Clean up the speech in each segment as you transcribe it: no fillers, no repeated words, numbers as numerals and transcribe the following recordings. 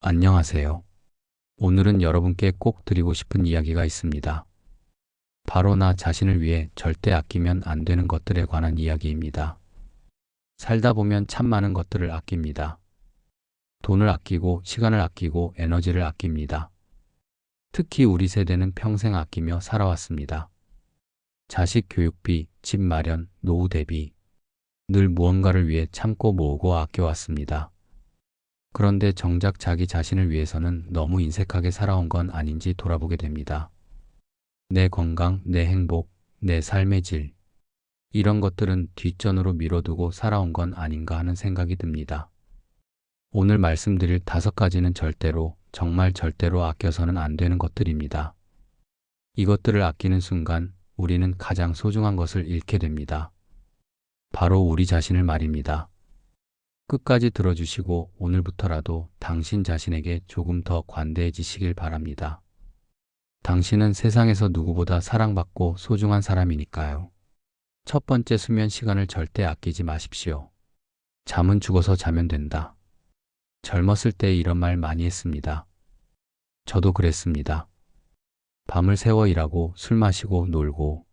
안녕하세요. 오늘은 여러분께 꼭 드리고 싶은 이야기가 있습니다. 바로 나 자신을 위해 절대 아끼면 안 되는 것들에 관한 이야기입니다. 살다 보면 참 많은 것들을 아낍니다. 돈을 아끼고, 시간을 아끼고, 에너지를 아낍니다. 특히 우리 세대는 평생 아끼며 살아왔습니다. 자식 교육비, 집 마련, 노후 대비. 늘 무언가를 위해 참고 모으고 아껴왔습니다. 그런데 정작 자기 자신을 위해서는 너무 인색하게 살아온 건 아닌지 돌아보게 됩니다. 내 건강, 내 행복, 내 삶의 질. 이런 것들은 뒷전으로 미뤄두고 살아온 건 아닌가 하는 생각이 듭니다. 오늘 말씀드릴 5가지는 절대로, 정말 절대로 아껴서는 안 되는 것들입니다. 이것들을 아끼는 순간 우리는 가장 소중한 것을 잃게 됩니다. 바로 우리 자신을 말입니다. 끝까지 들어주시고 오늘부터라도 당신 자신에게 조금 더 관대해지시길 바랍니다. 당신은 세상에서 누구보다 사랑받고 소중한 사람이니까요. 첫 번째, 수면 시간을 절대 아끼지 마십시오. 잠은 죽어서 자면 된다. 젊었을 때 이런 말 많이 했습니다. 저도 그랬습니다. 밤을 새워 일하고 술 마시고 놀고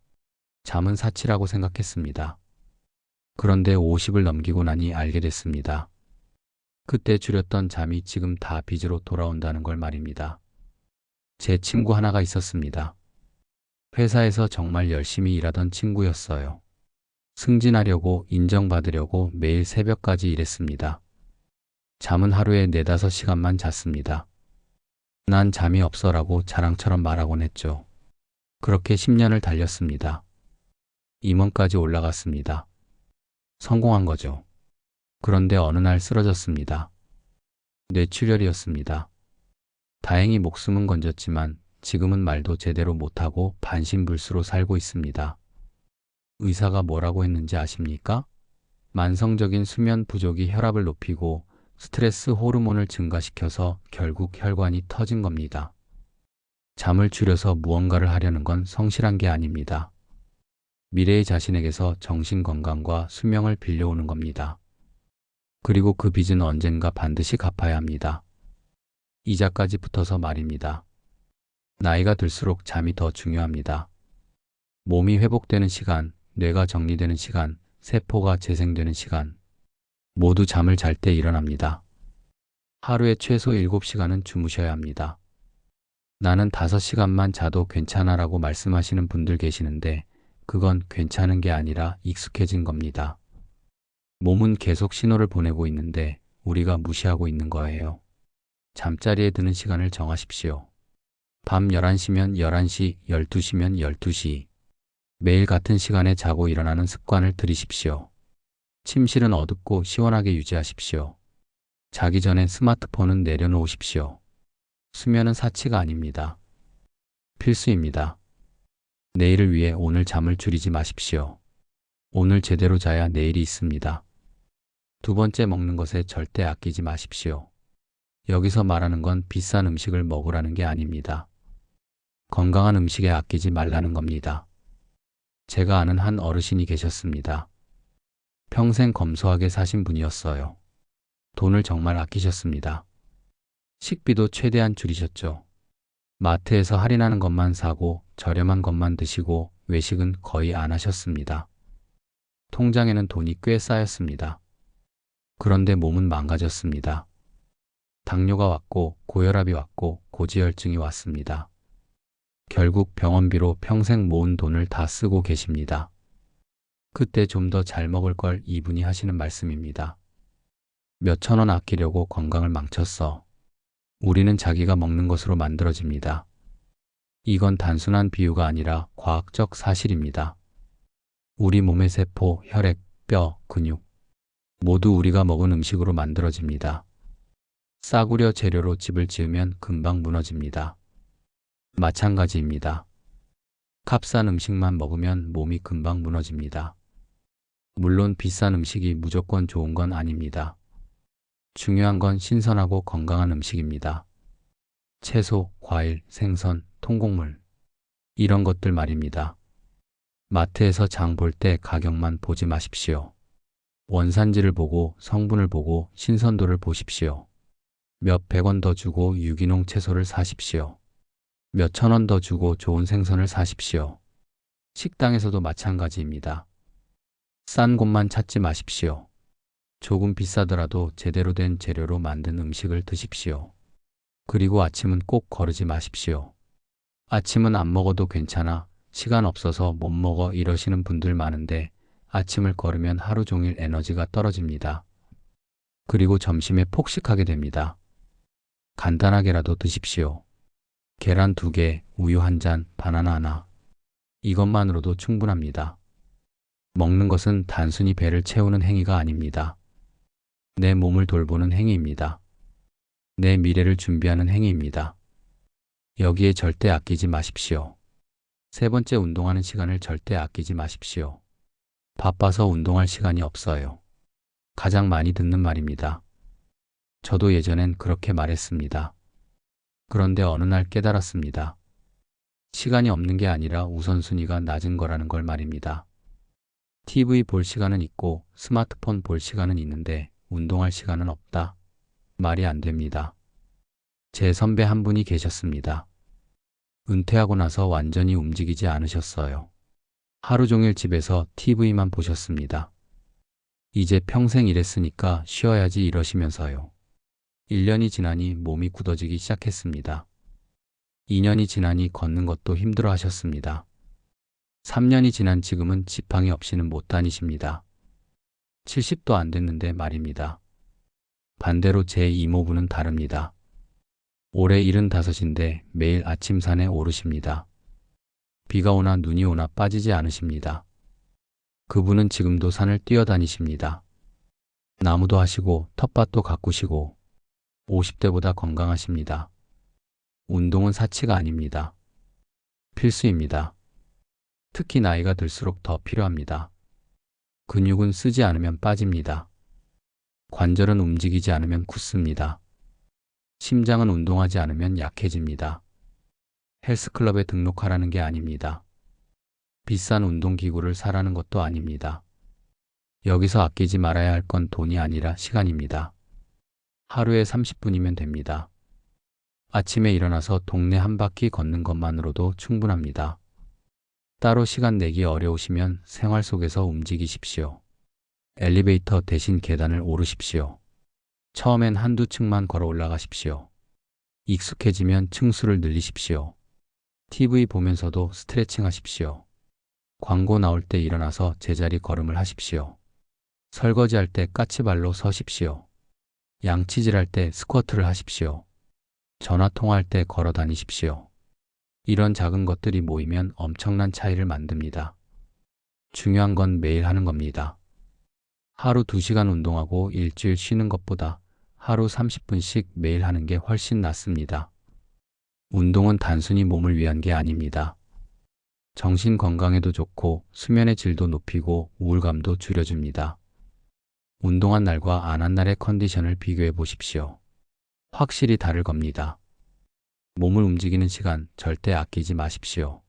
잠은 사치라고 생각했습니다. 그런데 50을 넘기고 나니 알게 됐습니다. 그때 줄였던 잠이 지금 다 빚으로 돌아온다는 걸 말입니다. 제 친구 하나가 있었습니다. 회사에서 정말 열심히 일하던 친구였어요. 승진하려고, 인정받으려고 매일 새벽까지 일했습니다. 잠은 하루에 4~5시간만 잤습니다. 난 잠이 없어라고 자랑처럼 말하곤 했죠. 그렇게 10년을 달렸습니다. 임원까지 올라갔습니다. 성공한 거죠. 그런데 어느 날 쓰러졌습니다. 뇌출혈이었습니다. 다행히 목숨은 건졌지만 지금은 말도 제대로 못하고 반신불수로 살고 있습니다. 의사가 뭐라고 했는지 아십니까? 만성적인 수면 부족이 혈압을 높이고 스트레스 호르몬을 증가시켜서 결국 혈관이 터진 겁니다. 잠을 줄여서 무언가를 하려는 건 성실한 게 아닙니다. 미래의 자신에게서 정신건강과 수명을 빌려오는 겁니다. 그리고 그 빚은 언젠가 반드시 갚아야 합니다. 이자까지 붙어서 말입니다. 나이가 들수록 잠이 더 중요합니다. 몸이 회복되는 시간, 뇌가 정리되는 시간, 세포가 재생되는 시간, 모두 잠을 잘 때 일어납니다. 하루에 최소 7시간은 주무셔야 합니다. 나는 5시간만 자도 괜찮아라고 말씀하시는 분들 계시는데 그건 괜찮은 게 아니라 익숙해진 겁니다. 몸은 계속 신호를 보내고 있는데 우리가 무시하고 있는 거예요. 잠자리에 드는 시간을 정하십시오. 밤 11시면 11시, 12시면 12시. 매일 같은 시간에 자고 일어나는 습관을 들이십시오. 침실은 어둡고 시원하게 유지하십시오. 자기 전에 스마트폰은 내려놓으십시오. 수면은 사치가 아닙니다. 필수입니다. 내일을 위해 오늘 잠을 줄이지 마십시오. 오늘 제대로 자야 내일이 있습니다. 두 번째, 먹는 것에 절대 아끼지 마십시오. 여기서 말하는 건 비싼 음식을 먹으라는 게 아닙니다. 건강한 음식에 아끼지 말라는 겁니다. 제가 아는 한 어르신이 계셨습니다. 평생 검소하게 사신 분이었어요. 돈을 정말 아끼셨습니다. 식비도 최대한 줄이셨죠. 마트에서 할인하는 것만 사고 저렴한 것만 드시고 외식은 거의 안 하셨습니다. 통장에는 돈이 꽤 쌓였습니다. 그런데 몸은 망가졌습니다. 당뇨가 왔고 고혈압이 왔고 고지혈증이 왔습니다. 결국 병원비로 평생 모은 돈을 다 쓰고 계십니다. 그때 좀 더 잘 먹을 걸 이분이 하시는 말씀입니다. 몇천 원 아끼려고 건강을 망쳤어. 우리는 자기가 먹는 것으로 만들어집니다. 이건 단순한 비유가 아니라 과학적 사실입니다. 우리 몸의 세포, 혈액, 뼈, 근육 모두 우리가 먹은 음식으로 만들어집니다. 싸구려 재료로 집을 지으면 금방 무너집니다. 마찬가지입니다. 값싼 음식만 먹으면 몸이 금방 무너집니다. 물론 비싼 음식이 무조건 좋은 건 아닙니다. 중요한 건 신선하고 건강한 음식입니다. 채소, 과일, 생선, 통곡물 이런 것들 말입니다. 마트에서 장 볼 때 가격만 보지 마십시오. 원산지를 보고 성분을 보고 신선도를 보십시오. 몇 백 원 더 주고 유기농 채소를 사십시오. 몇 천 원 더 주고 좋은 생선을 사십시오. 식당에서도 마찬가지입니다. 싼 곳만 찾지 마십시오. 조금 비싸더라도 제대로 된 재료로 만든 음식을 드십시오. 그리고 아침은 꼭 거르지 마십시오. 아침은 안 먹어도 괜찮아, 시간 없어서 못 먹어 이러시는 분들 많은데 아침을 거르면 하루 종일 에너지가 떨어집니다. 그리고 점심에 폭식하게 됩니다. 간단하게라도 드십시오. 계란 2개, 우유 1잔, 바나나 하나. 이것만으로도 충분합니다. 먹는 것은 단순히 배를 채우는 행위가 아닙니다. 내 몸을 돌보는 행위입니다. 내 미래를 준비하는 행위입니다. 여기에 절대 아끼지 마십시오. 세 번째, 운동하는 시간을 절대 아끼지 마십시오. 바빠서 운동할 시간이 없어요. 가장 많이 듣는 말입니다. 저도 예전엔 그렇게 말했습니다. 그런데 어느 날 깨달았습니다. 시간이 없는 게 아니라 우선순위가 낮은 거라는 걸 말입니다. TV 볼 시간은 있고 스마트폰 볼 시간은 있는데 운동할 시간은 없다. 말이 안 됩니다. 제 선배 한 분이 계셨습니다. 은퇴하고 나서 완전히 움직이지 않으셨어요. 하루 종일 집에서 TV만 보셨습니다. 이제 평생 일했으니까 쉬어야지 이러시면서요. 1년이 지나니 몸이 굳어지기 시작했습니다. 2년이 지나니 걷는 것도 힘들어 하셨습니다. 3년이 지난 지금은 지팡이 없이는 못 다니십니다. 70도 안 됐는데 말입니다. 반대로 제 이모부는 다릅니다. 올해 75인데 매일 아침 산에 오르십니다. 비가 오나 눈이 오나 빠지지 않으십니다. 그분은 지금도 산을 뛰어다니십니다. 나무도 하시고 텃밭도 가꾸시고 50대보다 건강하십니다. 운동은 사치가 아닙니다. 필수입니다. 특히 나이가 들수록 더 필요합니다. 근육은 쓰지 않으면 빠집니다. 관절은 움직이지 않으면 굳습니다. 심장은 운동하지 않으면 약해집니다. 헬스클럽에 등록하라는 게 아닙니다. 비싼 운동기구를 사라는 것도 아닙니다. 여기서 아끼지 말아야 할 건 돈이 아니라 시간입니다. 하루에 30분이면 됩니다. 아침에 일어나서 동네 한 바퀴 걷는 것만으로도 충분합니다. 따로 시간 내기 어려우시면 생활 속에서 움직이십시오. 엘리베이터 대신 계단을 오르십시오. 처음엔 한두 층만 걸어 올라가십시오. 익숙해지면 층수를 늘리십시오. TV 보면서도 스트레칭 하십시오. 광고 나올 때 일어나서 제자리 걸음을 하십시오. 설거지할 때 까치발로 서십시오. 양치질할 때 스쿼트를 하십시오. 전화 통화할 때 걸어 다니십시오. 이런 작은 것들이 모이면 엄청난 차이를 만듭니다. 중요한 건 매일 하는 겁니다. 하루 2시간 운동하고 일주일 쉬는 것보다 하루 30분씩 매일 하는 게 훨씬 낫습니다. 운동은 단순히 몸을 위한 게 아닙니다. 정신 건강에도 좋고 수면의 질도 높이고 우울감도 줄여줍니다. 운동한 날과 안 한 날의 컨디션을 비교해 보십시오. 확실히 다를 겁니다. 몸을 움직이는 시간 절대 아끼지 마십시오.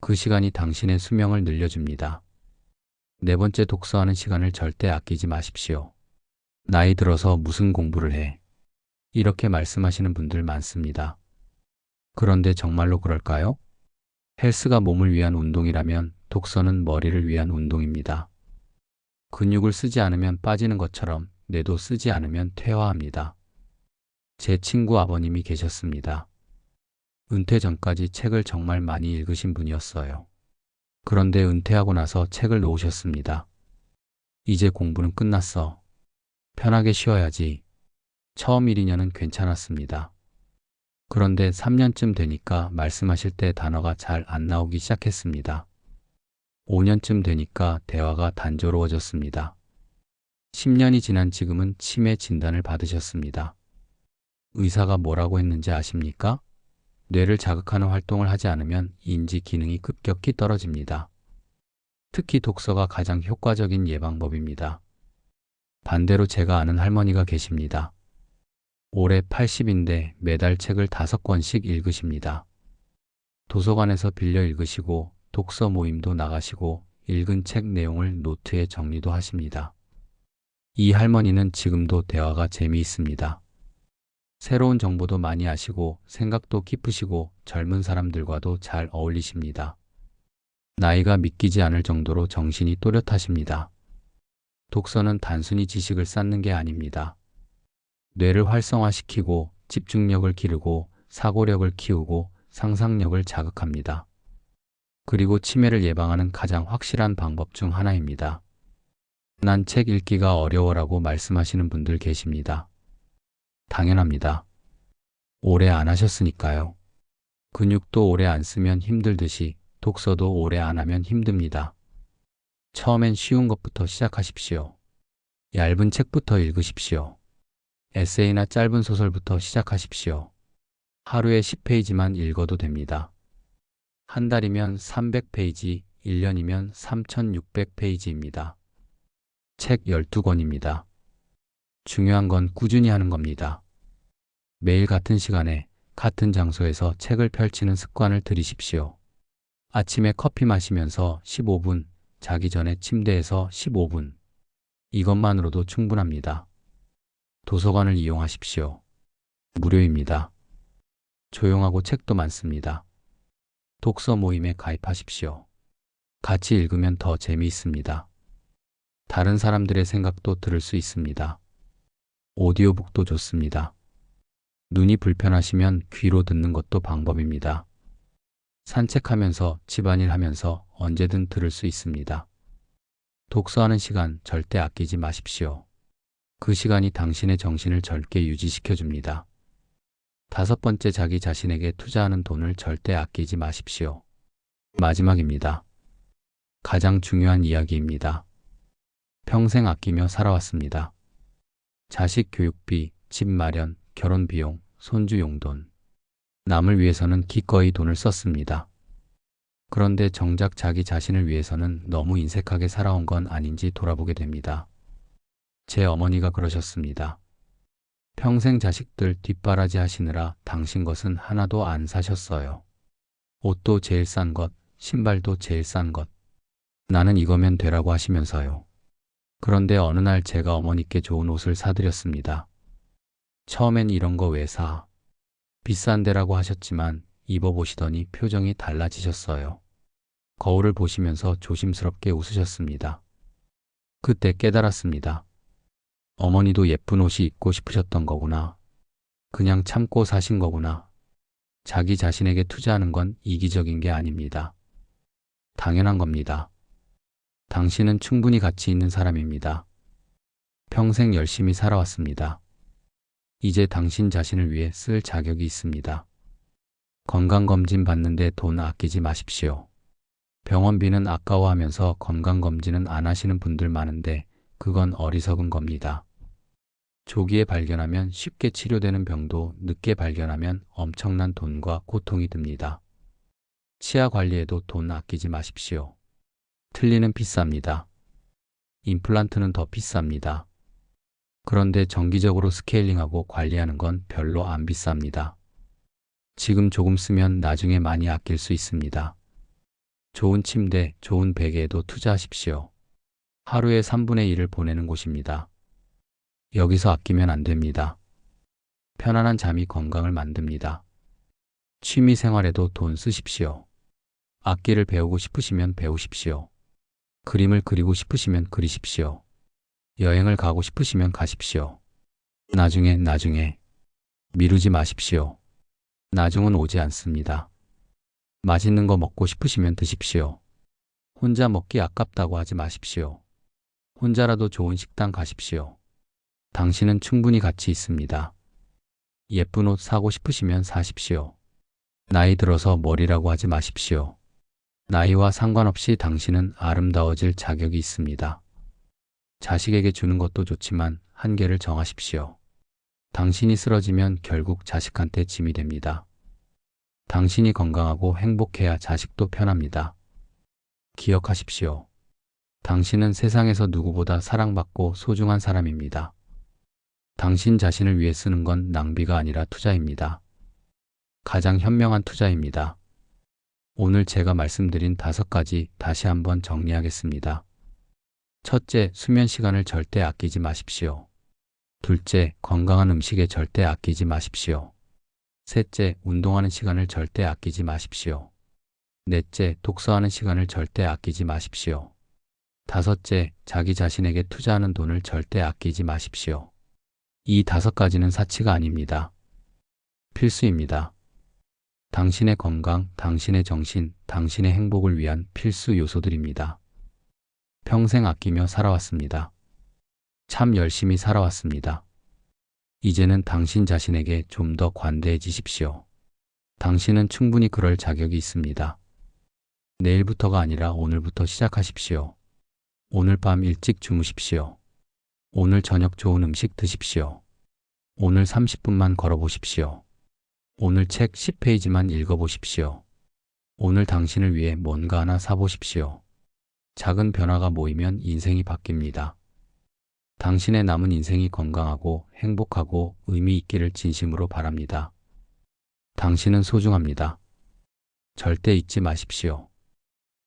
그 시간이 당신의 수명을 늘려줍니다. 네 번째, 독서하는 시간을 절대 아끼지 마십시오. 나이 들어서 무슨 공부를 해? 이렇게 말씀하시는 분들 많습니다. 그런데 정말로 그럴까요? 헬스가 몸을 위한 운동이라면 독서는 머리를 위한 운동입니다. 근육을 쓰지 않으면 빠지는 것처럼 뇌도 쓰지 않으면 퇴화합니다. 제 친구 아버님이 계셨습니다. 은퇴 전까지 책을 정말 많이 읽으신 분이었어요. 그런데 은퇴하고 나서 책을 놓으셨습니다. 이제 공부는 끝났어. 편하게 쉬어야지. 처음 1, 2년은 괜찮았습니다. 그런데 3년쯤 되니까 말씀하실 때 단어가 잘 안 나오기 시작했습니다. 5년쯤 되니까 대화가 단조로워졌습니다. 10년이 지난 지금은 치매 진단을 받으셨습니다. 의사가 뭐라고 했는지 아십니까? 뇌를 자극하는 활동을 하지 않으면 인지 기능이 급격히 떨어집니다. 특히 독서가 가장 효과적인 예방법입니다. 반대로 제가 아는 할머니가 계십니다. 올해 80인데 매달 책을 5권씩 읽으십니다. 도서관에서 빌려 읽으시고 독서 모임도 나가시고 읽은 책 내용을 노트에 정리도 하십니다. 이 할머니는 지금도 대화가 재미있습니다. 새로운 정보도 많이 아시고 생각도 깊으시고 젊은 사람들과도 잘 어울리십니다. 나이가 믿기지 않을 정도로 정신이 또렷하십니다. 독서는 단순히 지식을 쌓는 게 아닙니다. 뇌를 활성화시키고 집중력을 기르고 사고력을 키우고 상상력을 자극합니다. 그리고 치매를 예방하는 가장 확실한 방법 중 하나입니다. 난 책 읽기가 어려워라고 말씀하시는 분들 계십니다. 당연합니다. 오래 안 하셨으니까요. 근육도 오래 안 쓰면 힘들듯이 독서도 오래 안 하면 힘듭니다. 처음엔 쉬운 것부터 시작하십시오. 얇은 책부터 읽으십시오. 에세이나 짧은 소설부터 시작하십시오. 하루에 10페이지만 읽어도 됩니다. 한 달이면 300페이지, 1년이면 3600페이지입니다. 책 12권입니다. 중요한 건 꾸준히 하는 겁니다. 매일 같은 시간에 같은 장소에서 책을 펼치는 습관을 들이십시오. 아침에 커피 마시면서 15분, 자기 전에 침대에서 15분. 이것만으로도 충분합니다. 도서관을 이용하십시오. 무료입니다. 조용하고 책도 많습니다. 독서 모임에 가입하십시오. 같이 읽으면 더 재미있습니다. 다른 사람들의 생각도 들을 수 있습니다. 오디오북도 좋습니다. 눈이 불편하시면 귀로 듣는 것도 방법입니다. 산책하면서 집안일 하면서 언제든 들을 수 있습니다. 독서하는 시간 절대 아끼지 마십시오. 그 시간이 당신의 정신을 젊게 유지시켜줍니다. 5번째, 자기 자신에게 투자하는 돈을 절대 아끼지 마십시오. 마지막입니다. 가장 중요한 이야기입니다. 평생 아끼며 살아왔습니다. 자식 교육비, 집 마련, 결혼 비용, 손주 용돈. 남을 위해서는 기꺼이 돈을 썼습니다. 그런데 정작 자기 자신을 위해서는 너무 인색하게 살아온 건 아닌지 돌아보게 됩니다. 제 어머니가 그러셨습니다. 평생 자식들 뒷바라지 하시느라 당신 것은 하나도 안 사셨어요. 옷도 제일 싼 것, 신발도 제일 싼 것. 나는 이거면 되라고 하시면서요. 그런데 어느 날 제가 어머니께 좋은 옷을 사드렸습니다. 처음엔 이런 거 왜 사? 비싼 데라고 하셨지만 입어보시더니 표정이 달라지셨어요. 거울을 보시면서 조심스럽게 웃으셨습니다. 그때 깨달았습니다. 어머니도 예쁜 옷이 입고 싶으셨던 거구나. 그냥 참고 사신 거구나. 자기 자신에게 투자하는 건 이기적인 게 아닙니다. 당연한 겁니다. 당신은 충분히 가치 있는 사람입니다. 평생 열심히 살아왔습니다. 이제 당신 자신을 위해 쓸 자격이 있습니다. 건강검진 받는데 돈 아끼지 마십시오. 병원비는 아까워하면서 건강검진은 안 하시는 분들 많은데 그건 어리석은 겁니다. 조기에 발견하면 쉽게 치료되는 병도 늦게 발견하면 엄청난 돈과 고통이 듭니다. 치아 관리에도 돈 아끼지 마십시오. 틀니는 비쌉니다. 임플란트는 더 비쌉니다. 그런데 정기적으로 스케일링하고 관리하는 건 별로 안 비쌉니다. 지금 조금 쓰면 나중에 많이 아낄 수 있습니다. 좋은 침대, 좋은 베개에도 투자하십시오. 하루에 3분의 1을 보내는 곳입니다. 여기서 아끼면 안 됩니다. 편안한 잠이 건강을 만듭니다. 취미 생활에도 돈 쓰십시오. 악기를 배우고 싶으시면 배우십시오. 그림을 그리고 싶으시면 그리십시오. 여행을 가고 싶으시면 가십시오. 나중에 미루지 마십시오. 나중은 오지 않습니다. 맛있는 거 먹고 싶으시면 드십시오. 혼자 먹기 아깝다고 하지 마십시오. 혼자라도 좋은 식당 가십시오. 당신은 충분히 가치 있습니다. 예쁜 옷 사고 싶으시면 사십시오. 나이 들어서 머리라고 하지 마십시오. 나이와 상관없이 당신은 아름다워질 자격이 있습니다. 자식에게 주는 것도 좋지만 한계를 정하십시오. 당신이 쓰러지면 결국 자식한테 짐이 됩니다. 당신이 건강하고 행복해야 자식도 편합니다. 기억하십시오. 당신은 세상에서 누구보다 사랑받고 소중한 사람입니다. 당신 자신을 위해 쓰는 건 낭비가 아니라 투자입니다. 가장 현명한 투자입니다. 오늘 제가 말씀드린 5가지 다시 한번 정리하겠습니다. 첫째, 수면 시간을 절대 아끼지 마십시오. 둘째, 건강한 음식에 절대 아끼지 마십시오. 셋째, 운동하는 시간을 절대 아끼지 마십시오. 넷째, 독서하는 시간을 절대 아끼지 마십시오. 다섯째, 자기 자신에게 투자하는 돈을 절대 아끼지 마십시오. 이 5가지는 사치가 아닙니다. 필수입니다. 당신의 건강, 당신의 정신, 당신의 행복을 위한 필수 요소들입니다. 평생 아끼며 살아왔습니다. 참 열심히 살아왔습니다. 이제는 당신 자신에게 좀 더 관대해지십시오. 당신은 충분히 그럴 자격이 있습니다. 내일부터가 아니라 오늘부터 시작하십시오. 오늘 밤 일찍 주무십시오. 오늘 저녁 좋은 음식 드십시오. 오늘 30분만 걸어보십시오. 오늘 책 10페이지만 읽어보십시오. 오늘 당신을 위해 뭔가 하나 사보십시오. 작은 변화가 모이면 인생이 바뀝니다. 당신의 남은 인생이 건강하고 행복하고 의미 있기를 진심으로 바랍니다. 당신은 소중합니다. 절대 잊지 마십시오.